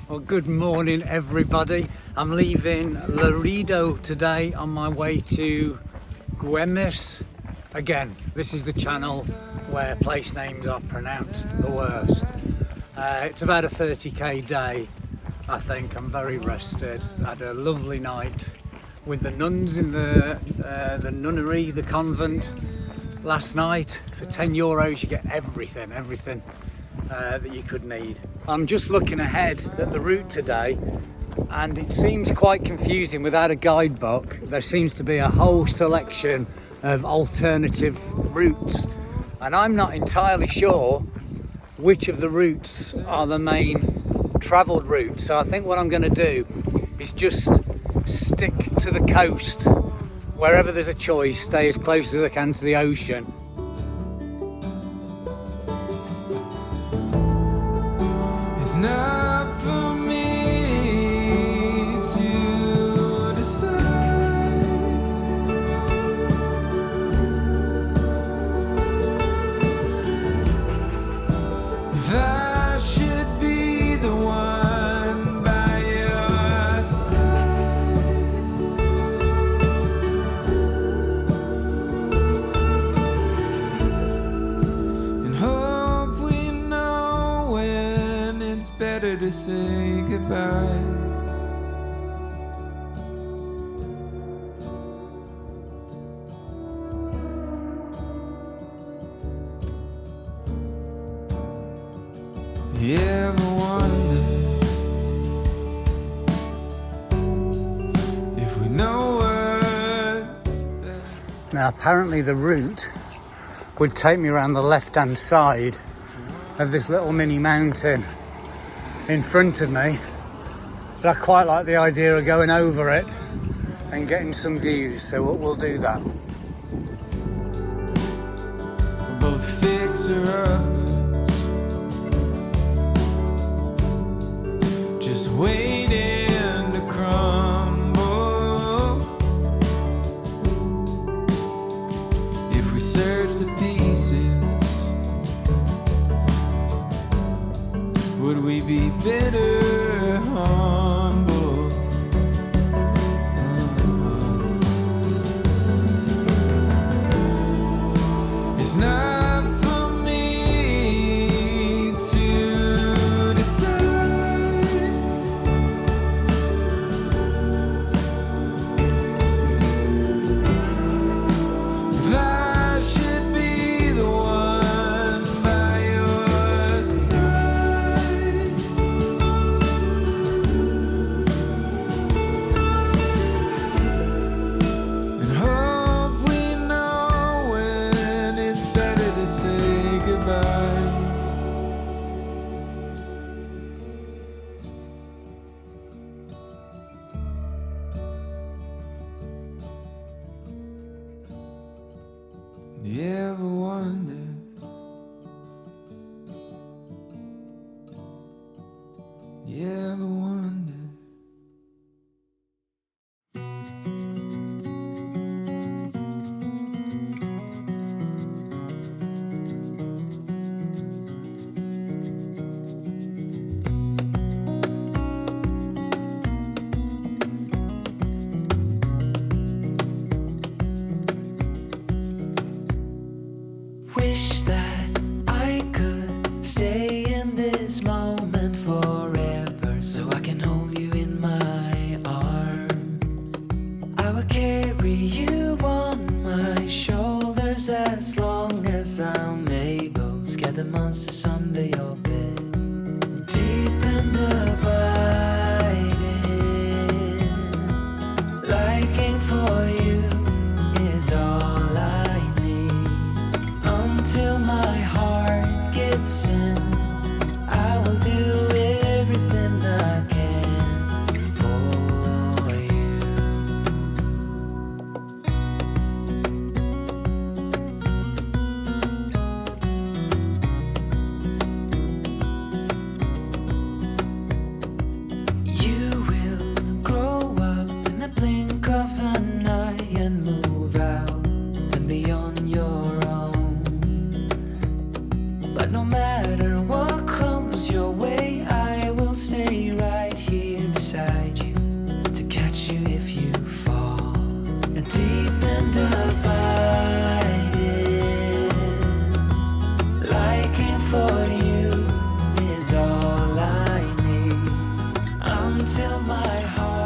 Well, good morning everybody. I'm leaving Laredo today on my way to Guernes. Again, this is the channel where place names are pronounced the worst. It's about a 30k day, I think. I'm very rested. I had a lovely night with the nuns in the nunnery, the convent last night. For €10 you get everything that you could need. I'm just looking ahead at the route today and it seems quite confusing without a guidebook. There seems to be a whole selection of alternative routes and I'm not entirely sure which of the routes are the main travelled routes. So I think what I'm going to do is just stick to the coast. Wherever there's a choice, stay as close as I can to the ocean. It's not for me to decide if I should be the one by your side. And hope we know when it's better to say goodbye. You ever wonder if we know what's better? Now apparently the route would take me around the left-hand side of this little mini mountain in front of me, but I quite like the idea of going over it and getting some views, so we'll do that. We're both fixer-uppers, just waiting to crumble. If we search the pieces, would we be better humble? It's not for me to decide if I should be the one by your side. And hope we know when it's better to say goodbye. You ever wonder you ever wonder Wish that I could stay in this moment forever, so I can hold you in my arms. I will carry you on my shoulders as long as I'm able. Scare the monsters under your bed. Deep and abiding, liking for you is all I need. Until my heart gives in, I will do everything I can for you. until my heart